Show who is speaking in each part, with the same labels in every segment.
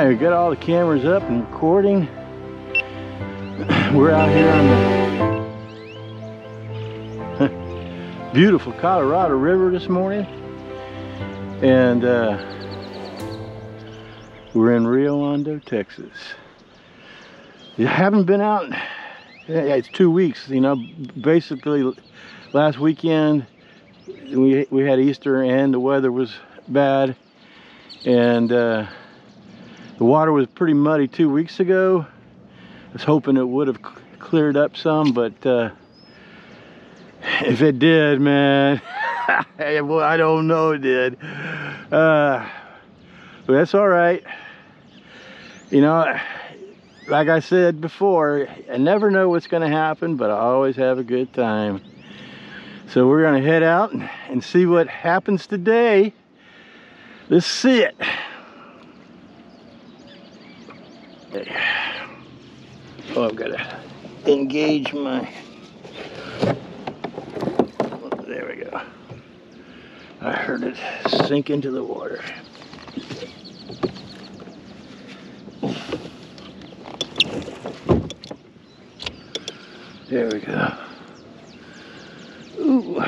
Speaker 1: Alright, we got all the cameras up and recording. We're out here on the beautiful Colorado River this morning. And we're in Rio Hondo, Texas. You haven't been out, it's 2 weeks, you know, basically last weekend we had Easter and the weather was bad. And the water was pretty muddy 2 weeks ago. I was hoping it would have cleared up some, but if it did, man, well, I don't know it did. But that's all right. You know, like I said before, I never know what's going to happen, but I always have a good time. So we're going to head out and see what happens today. Let's see it. Oh, I've got to engage my... There we go. I heard it sink into the water. There we go. Ooh.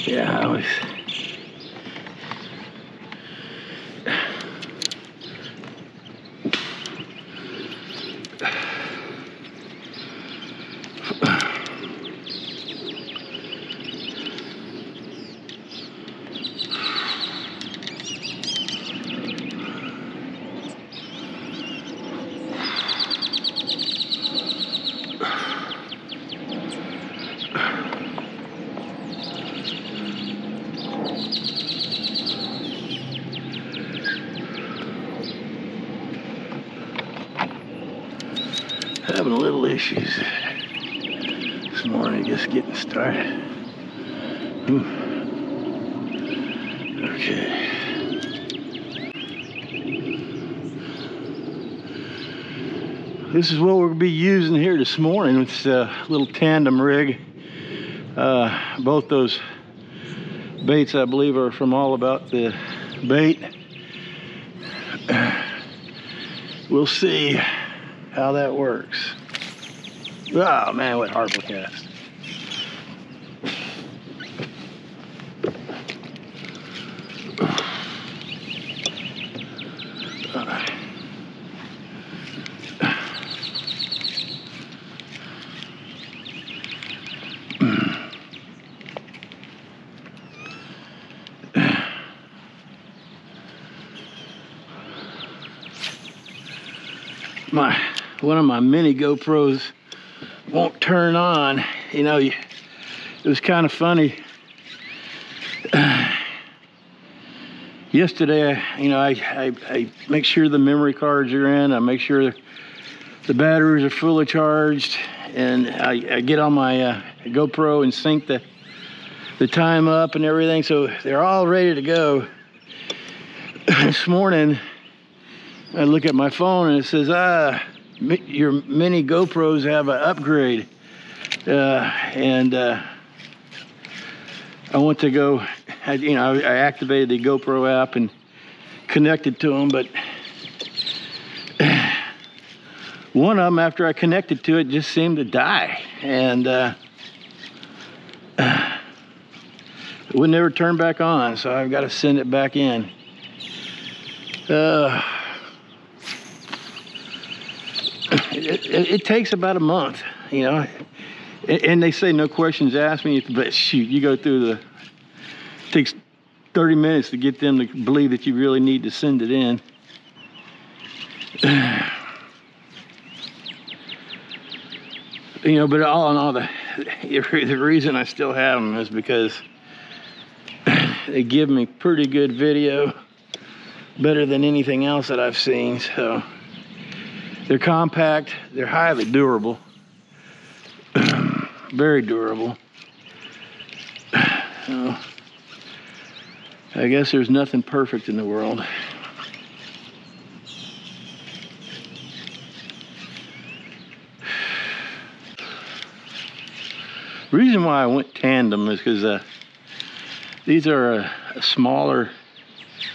Speaker 1: Yeah, I was... having a little issues this morning, just getting started. Ooh. Okay. This is what we'll be using here this morning. It's a little tandem rig. Both those baits, I believe, are from All About the Bait. We'll see how that works. Oh man, what harbor cast. One of my mini GoPros won't turn on. You know, it was kind of funny. Yesterday, I make sure the memory cards are in. I make sure the batteries are fully charged, and I get on my GoPro and sync the time up and everything, so they're all ready to go. This morning, I look at my phone and it says, your mini GoPros have an upgrade, and I want to go. I activated the GoPro app and connected to them, but one of them, after I connected to it, just seemed to die, and it would never turn back on. So I've got to send it back in. It takes about a month, you know, and they say no questions asked me, but shoot, you go through it takes 30 minutes to get them to believe that you really need to send it in. You know, but all in all, the reason I still have them is because they give me pretty good video, better than anything else that I've seen. So they're compact, they're highly durable, very durable. So I guess there's nothing perfect in the world. The reason why I went tandem is because these are a smaller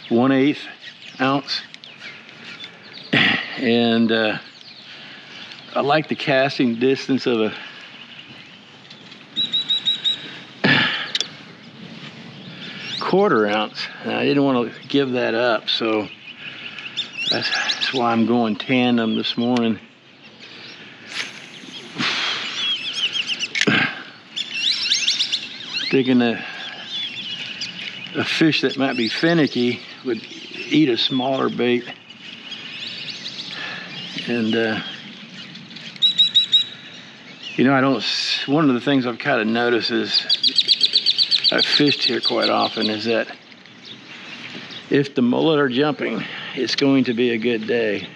Speaker 1: 1/8 ounce, and I like the casting distance of a 1/4 ounce, and I didn't want to give that up, so that's why I'm going tandem this morning. Thinking a fish that might be finicky would eat a smaller bait, and you know, one of the things I've kind of noticed is I've fished here quite often is that if the mullet are jumping, it's going to be a good day,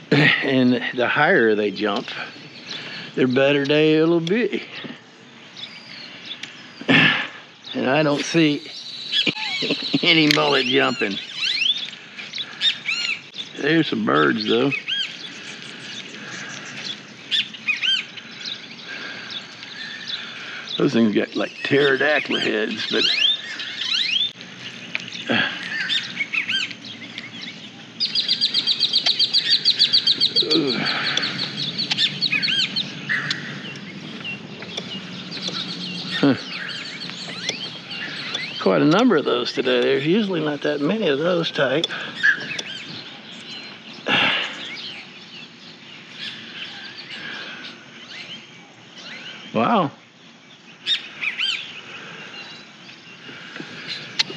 Speaker 1: and the higher they jump, the better day it'll be. And I don't see any mullet jumping. There's some birds though. Those things got like pterodactyl heads, but quite a number of those today. There's usually not that many of those type. Wow.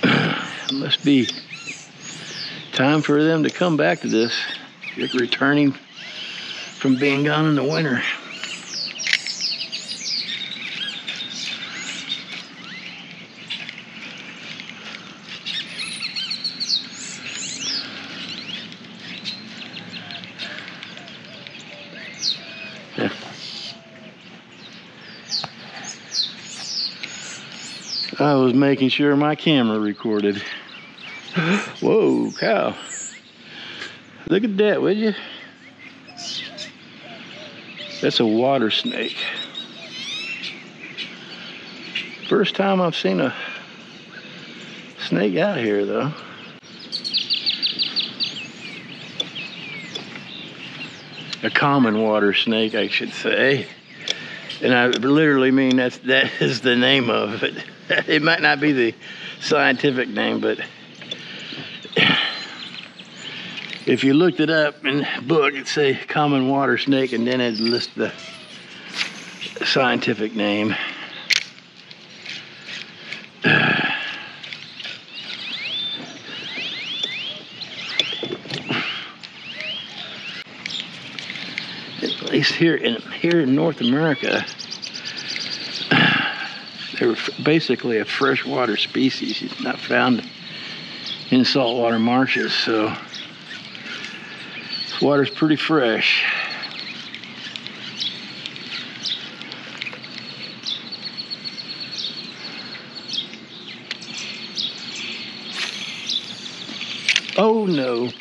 Speaker 1: It must be time for them to come back to this. You're returning from being gone in the winter. I was making sure my camera recorded. Whoa, cow. Look at that, would you? That's a water snake. First time I've seen a snake out here, though. A common water snake, I should say. And I literally mean that is the name of it. It might not be the scientific name, but if you looked it up in the book, it'd say common water snake, and then it'd list the scientific name. At least here in North America, they're basically a freshwater species. It's not found in saltwater marshes, so this water's pretty fresh. Oh no.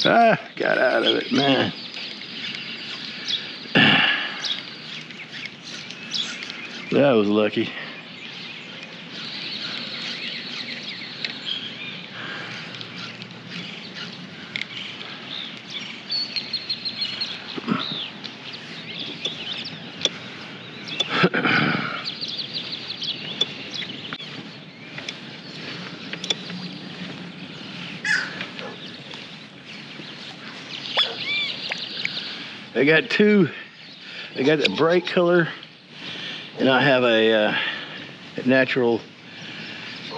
Speaker 1: Ah, got out of it, man. That was lucky. I got two. I got the bright color, and I have a natural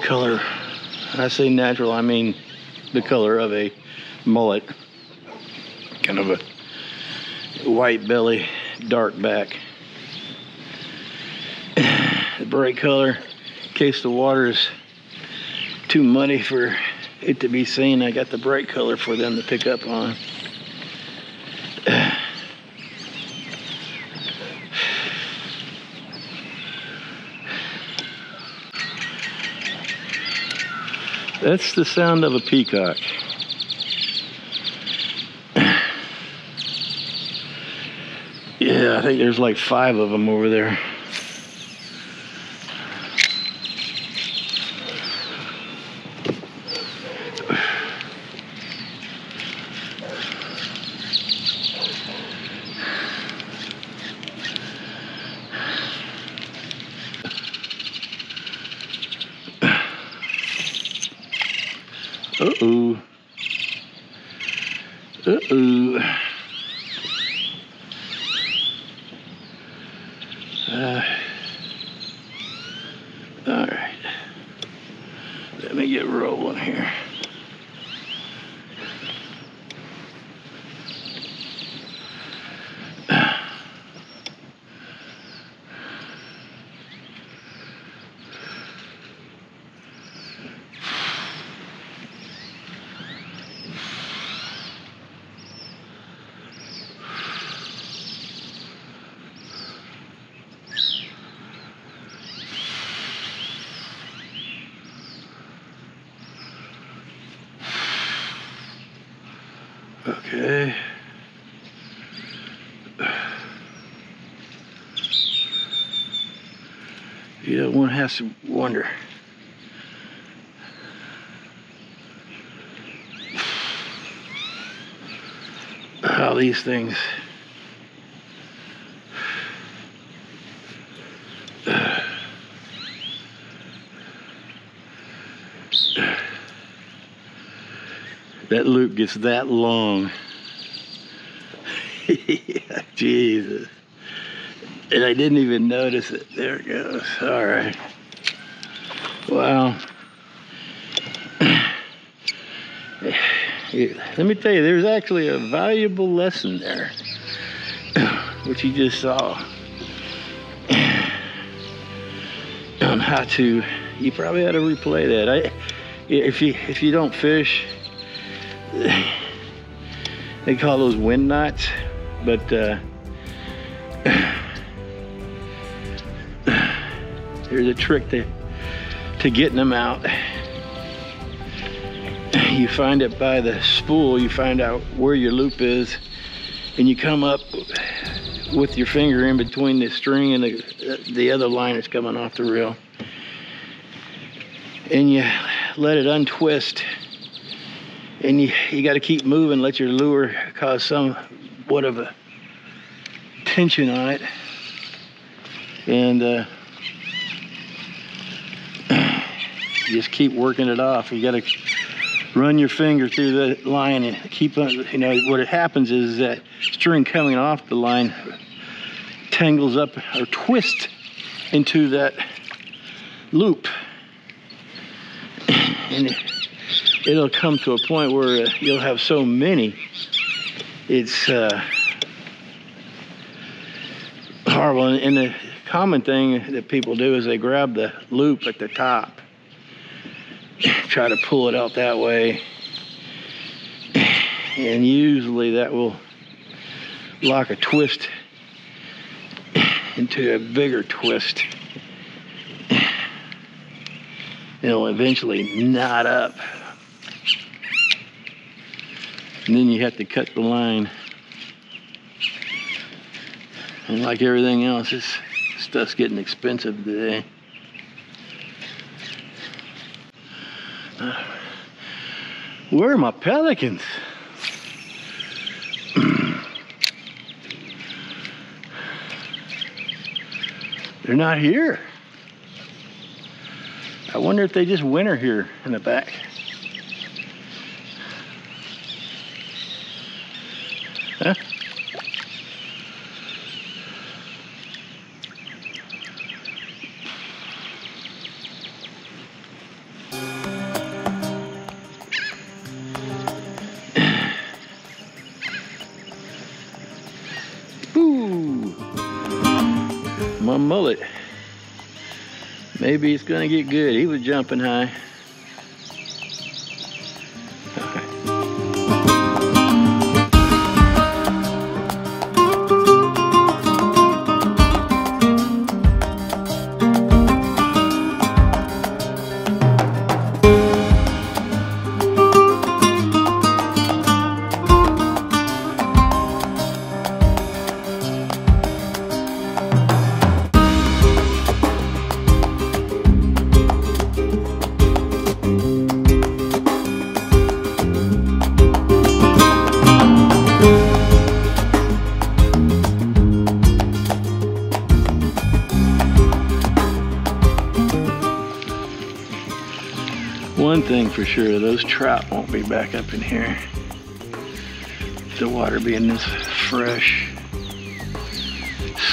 Speaker 1: color. When I say natural, I mean the color of a mullet. Kind of a white belly, dark back. The bright color, in case the water is too muddy for it to be seen, I got the bright color for them to pick up on. That's the sound of a peacock. Yeah, I think there's like 5 of them over there. Uh-oh. All right. Let me get rolling here. Okay. Yeah, one has to wonder. How these things that loop gets that long. Yeah, Jesus. And I didn't even notice it. There it goes. All right. Wow. Let me tell you, there's actually a valuable lesson there, which you just saw, on how to. You probably ought to replay that. If you don't fish, they call those wind knots, but there's a trick to getting them out. You find it by the spool, you find out where your loop is, and you come up with your finger in between the string and the other line that's coming off the reel, and you let it untwist, and you got to keep moving, let your lure cause somewhat of a tension on it, and just keep working it off. You got to run your finger through the line and keep on. You know what happens is that string coming off the line tangles up or twists into that loop, and it'll come to a point where you'll have so many, it's horrible. And the common thing that people do is they grab the loop at the top, try to pull it out that way, and usually that will lock a twist into a bigger twist. It'll eventually knot up, and then you have to cut the line. And like everything else, this stuff's getting expensive today. Where are my pelicans? They're not here. I wonder if they just winter here in the back. Huh? My mullet. Maybe it's gonna get good. He was jumping high. One thing for sure, those trout won't be back up in here. the water being this fresh.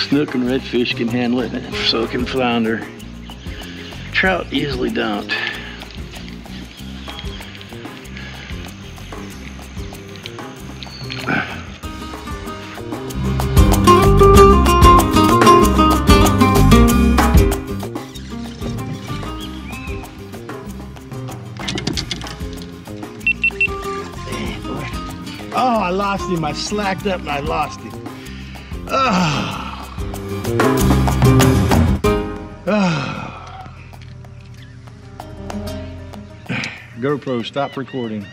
Speaker 1: Snook and redfish can handle it, and so can flounder. Trout easily don't. Oh, I lost him. I slacked up and I lost him. Oh. Oh. GoPro, stop recording.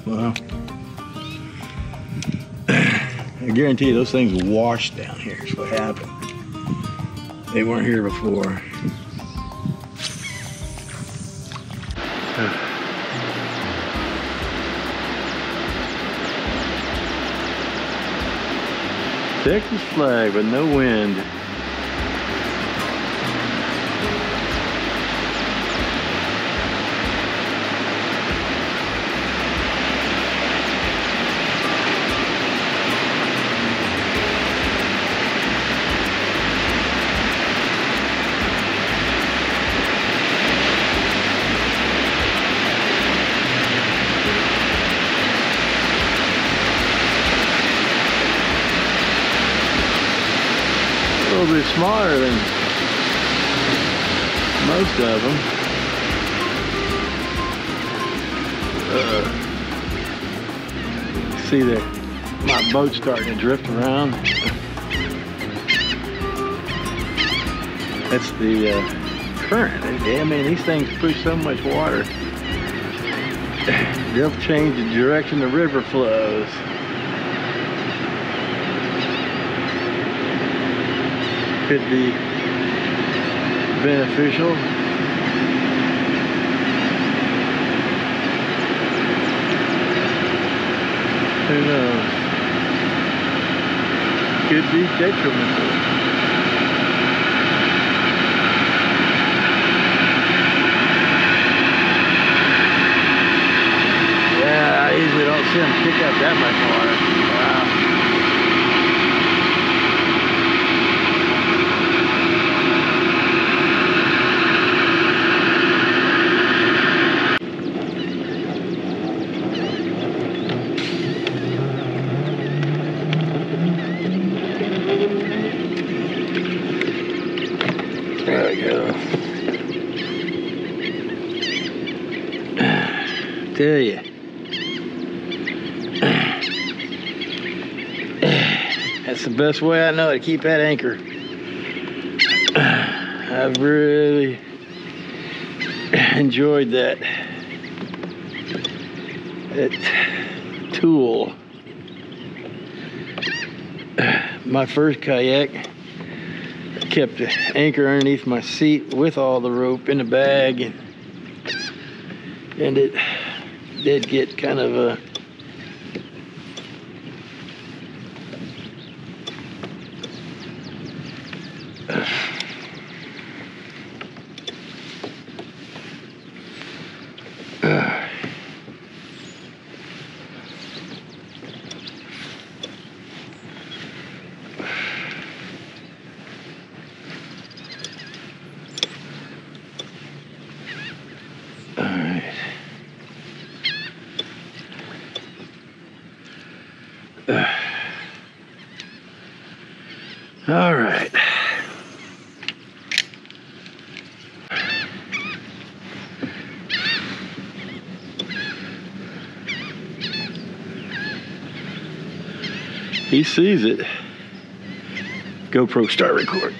Speaker 1: Well, I guarantee you those things washed down here is what happened. They weren't here before. Texas flag, but no wind. A little bit smaller than most of them. See that my boat's starting to drift around. That's the current. I mean, these things push so much water. They'll change the direction the river flows. Could be beneficial. Who knows? Could be detrimental. Yeah, I usually don't see them kick up that much water. Wow. There we go. Tell you. That's the best way I know to keep that anchor. I've really enjoyed that tool. My first kayak, I kept the anchor underneath my seat with all the rope in the bag, and it did get kind of a all right. He sees it. GoPro, start recording.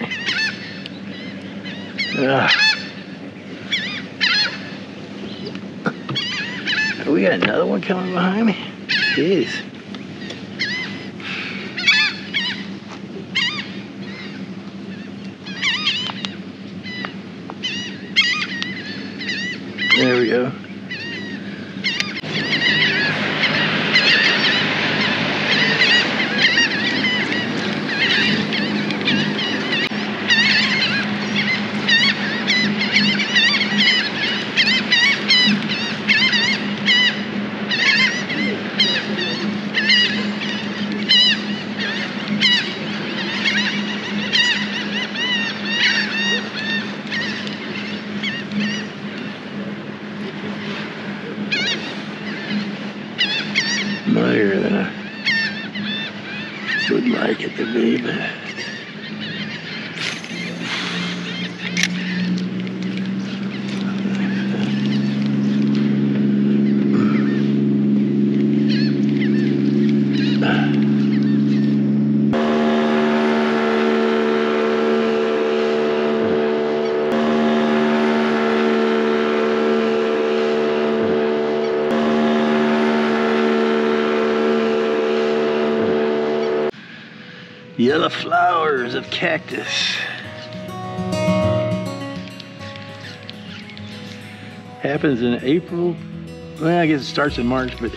Speaker 1: We got another one coming behind me. Jeez. There we go. like it to be, but yellow flowers of cactus. Happens in April. Well, I guess it starts in March, but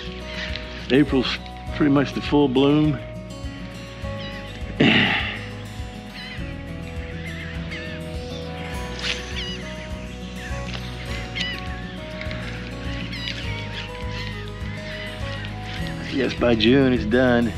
Speaker 1: April's pretty much the full bloom. I guess by June it's done.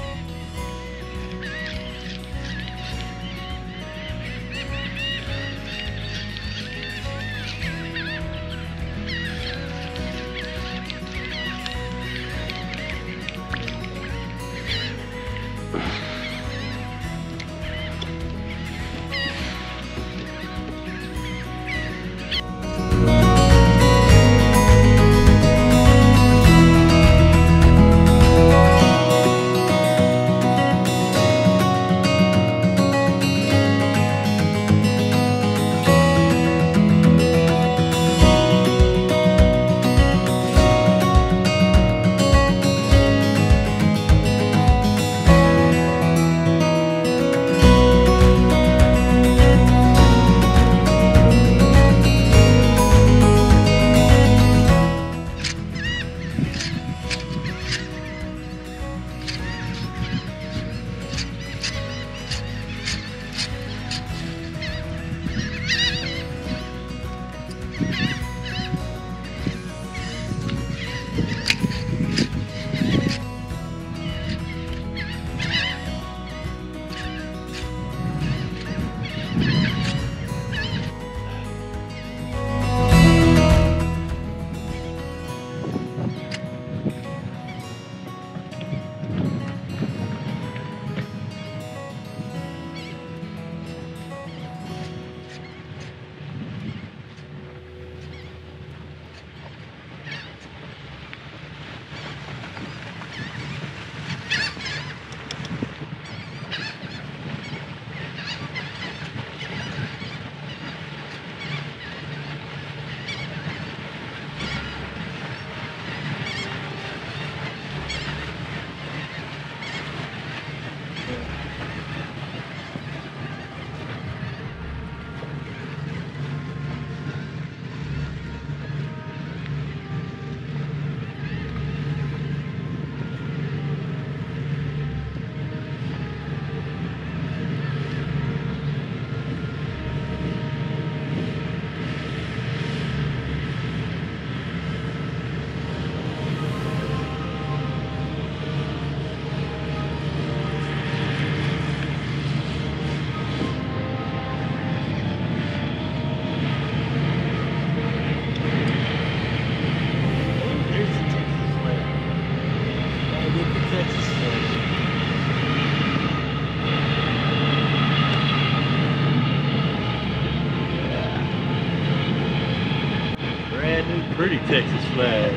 Speaker 2: Pretty Texas flag.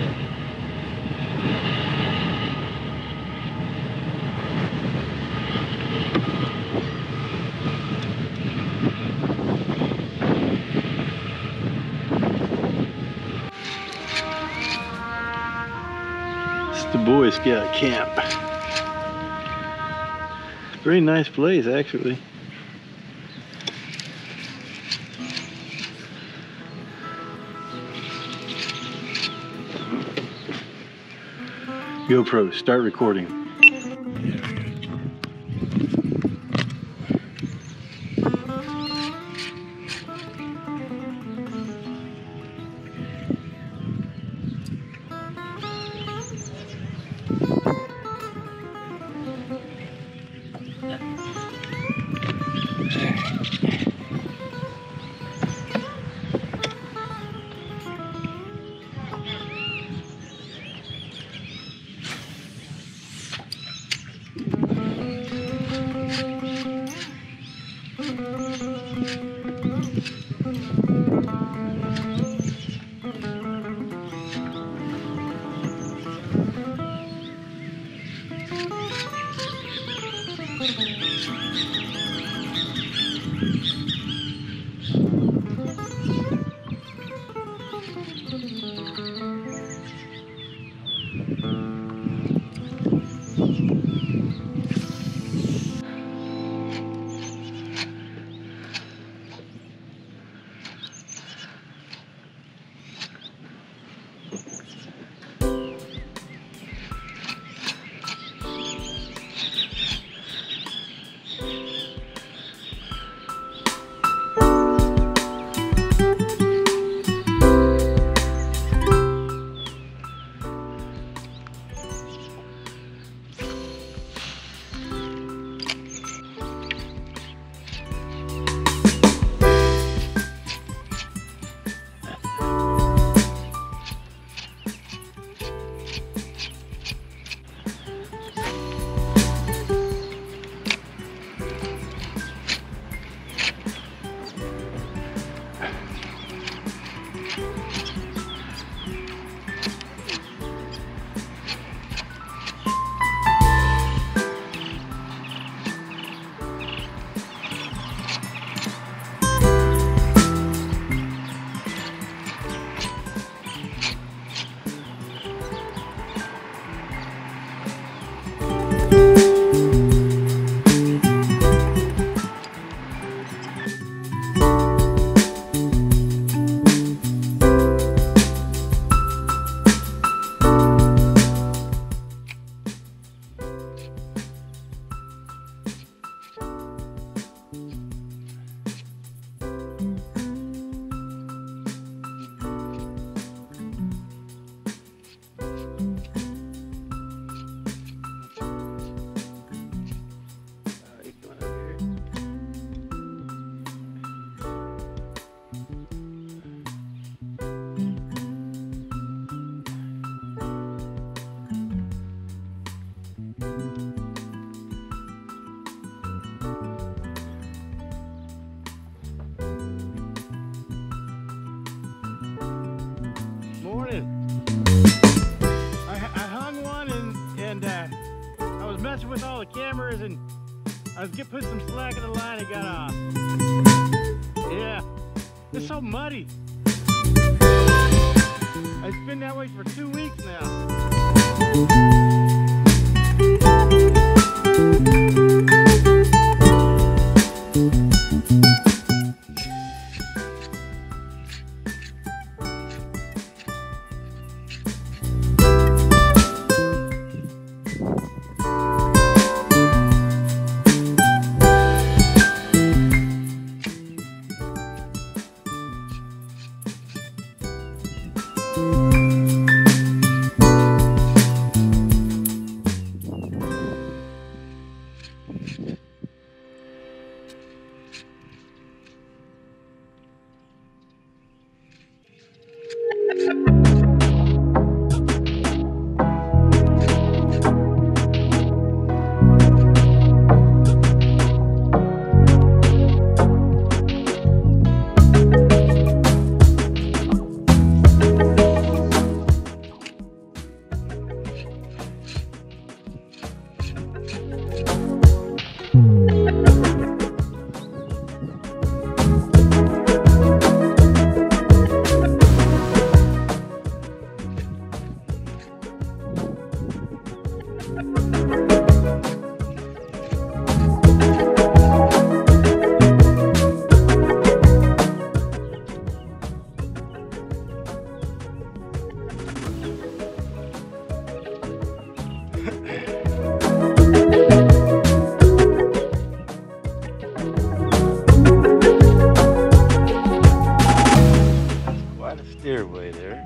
Speaker 1: It's the Boy Scout camp. Very nice place, actually. GoPro, start recording. With all the cameras, and I was putting some slack in the line, it got off. Yeah, it's so muddy. It's been that way for 2 weeks now.
Speaker 2: Stairway there.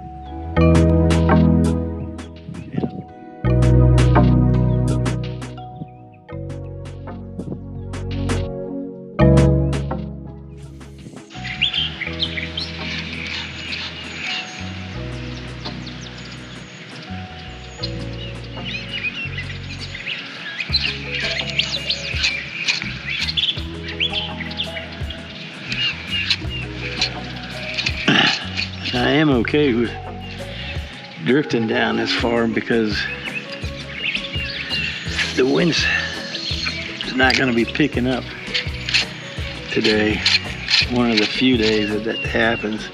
Speaker 1: I am okay with drifting down this far because the wind's It's not going to be picking up today. One of the few days that that happens.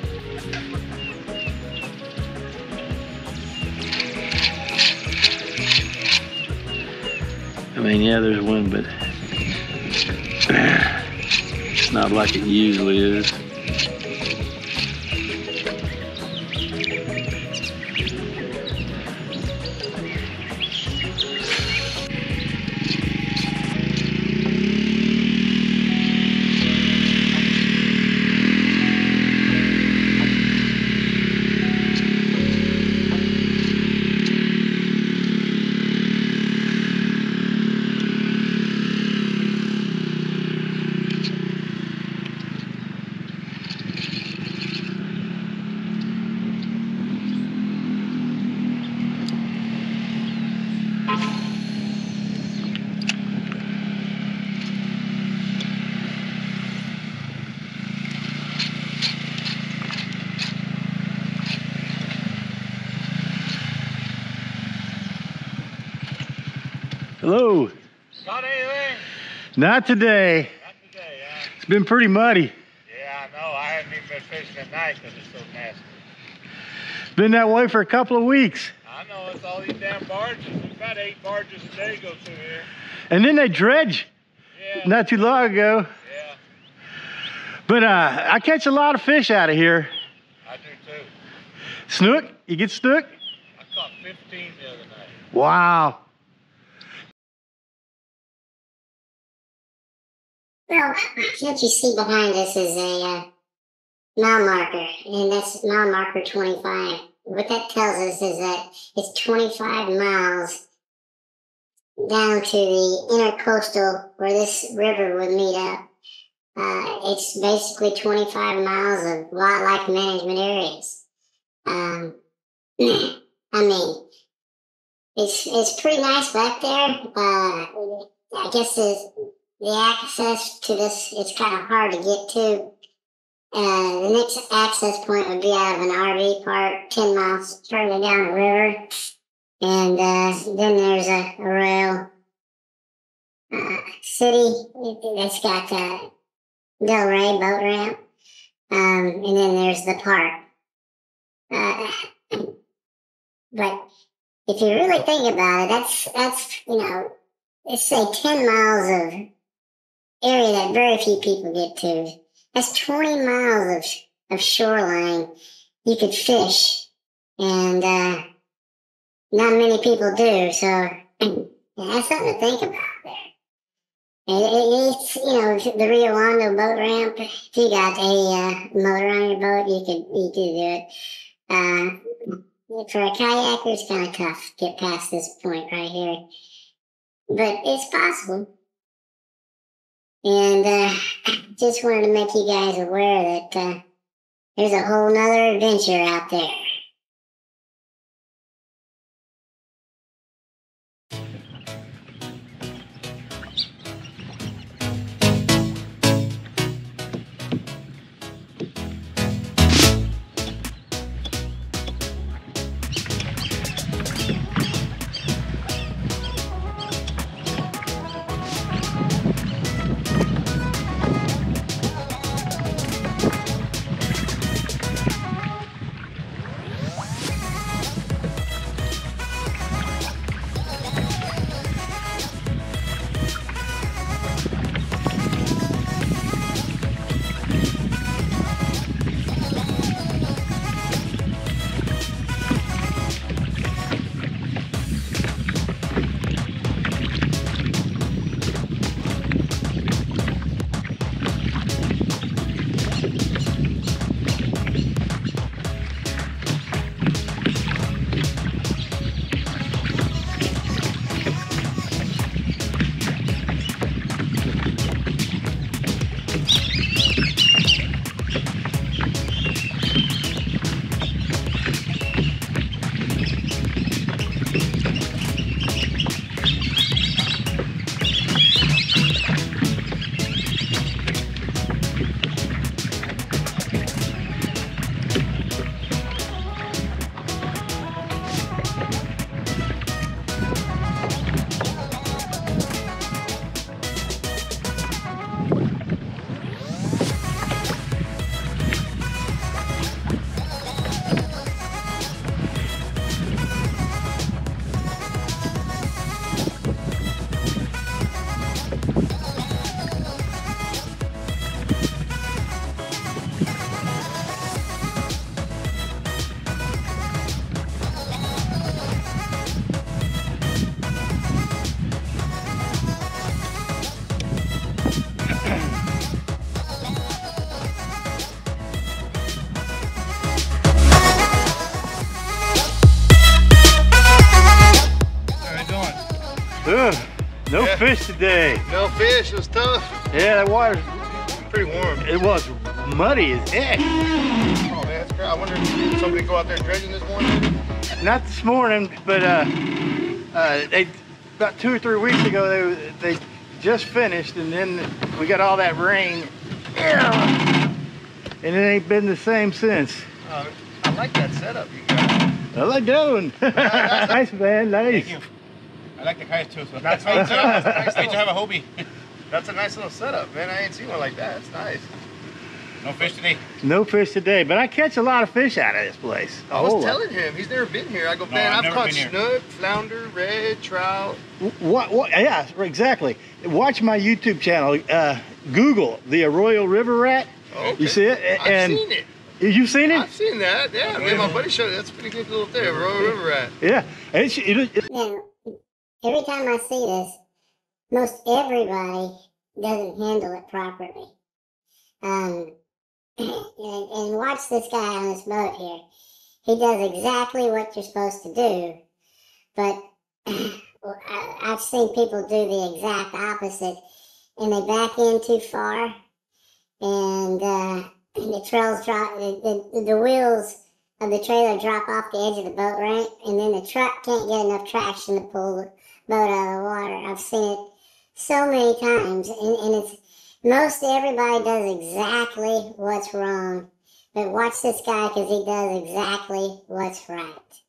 Speaker 1: I mean, yeah, there's wind, but it's not like it usually is. Hello.
Speaker 2: Got anything?
Speaker 1: Not today.
Speaker 2: Not today, huh?
Speaker 1: It's been pretty muddy.
Speaker 2: Yeah, I know. I haven't even been fishing at night because it's so nasty.
Speaker 1: Been that way for a couple of weeks.
Speaker 2: I know. It's all these damn barges. There's about 8 barges a day go through here.
Speaker 1: And then they dredge.
Speaker 2: Yeah.
Speaker 1: Not too long ago.
Speaker 2: Yeah.
Speaker 1: But I catch a lot of fish out of here.
Speaker 2: I do too.
Speaker 1: Snook? You get snook?
Speaker 2: I caught 15 the other night.
Speaker 1: Wow.
Speaker 3: Well, what you see behind us is a mile marker, and that's mile marker 25. What that tells us is that it's 25 miles down to the intercoastal where this river would meet up. It's basically 25 miles of wildlife management areas. I mean, it's pretty nice back there. I guess the access to this, it's kind of hard to get to. The next access point would be out of an RV park 10 miles further down the river. And then there's a Arroyo city that's got Del Rey boat ramp. And then there's the park. But if you really think about it, that's you know, let's say 10 miles of area that very few people get to. That's 20 miles of shoreline you could fish, and not many people do, so that's something to think about there. It's, you know, the Rio Hondo boat ramp, if you got a motor on your boat, you could do it. For a kayaker, it's kind of tough to get past this point right here, but it's possible. And just wanted to make you guys aware that there's a whole nother adventure out there.
Speaker 1: Ugh, no
Speaker 4: Yeah.
Speaker 1: fish today.
Speaker 4: No fish, it was tough.
Speaker 1: Yeah, that water's
Speaker 4: Pretty warm.
Speaker 1: it was muddy as heck.
Speaker 4: Oh man, that's great. I wonder if somebody go out there dredging this morning.
Speaker 1: Not this morning, but they about 2 or 3 weeks ago they just finished, and then we got all that rain, and it ain't been the same since.
Speaker 4: I like that setup you got.
Speaker 1: What I doing? Nice, man, nice.
Speaker 4: Thank you. I like the kayaks too, so that's nice. Nice to have a Hobie. That's a nice little setup, man. I ain't seen one like that. It's nice. No fish today.
Speaker 1: No fish today, but I catch a lot of fish out of this place.
Speaker 4: I was telling him, he's never been here. I go, man, I've caught snook, flounder, red, trout.
Speaker 1: What? Yeah, exactly. Watch my YouTube channel. Google the Arroyo River rat.
Speaker 4: Okay.
Speaker 1: You see it?
Speaker 4: I've seen it.
Speaker 1: You've seen it?
Speaker 4: I've seen that. Yeah, man, my buddy showed it. That's a pretty good little thing, Arroyo River rat.
Speaker 1: Yeah.
Speaker 3: Now, every time I see this, most everybody doesn't handle it properly. And watch this guy on this boat here. He does exactly what you're supposed to do, but I've seen people do the exact opposite, and they back in too far, and the trails drop, the wheels of the trailer drop off the edge of the boat ramp, and then the truck can't get enough traction to pull the boat out of the water. I've seen it so many times, and it's most everybody does exactly what's wrong, but watch this guy because he does exactly what's right.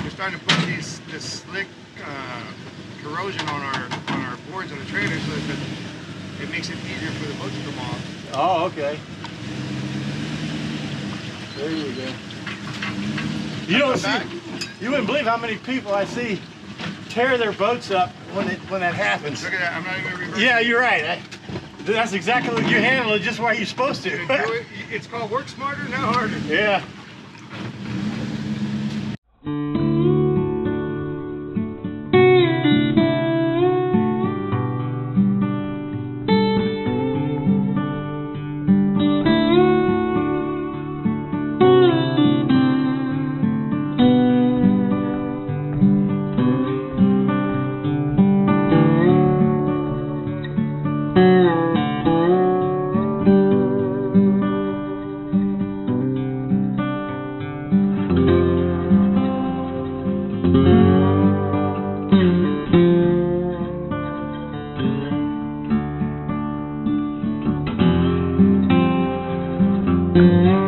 Speaker 4: We're starting to put this slick corrosion on our boards on the trailer so that it makes it easier for the boat to come off.
Speaker 1: Oh, okay. There you go. You don't see. You wouldn't believe how many people I see tear their boats up when that happens.
Speaker 4: Look at that. I'm not even reversing.
Speaker 1: Yeah, you're right. That's exactly what you handle it just why you're supposed to.
Speaker 4: It's called work smarter, not harder.
Speaker 1: Yeah.
Speaker 5: Mm-hmm.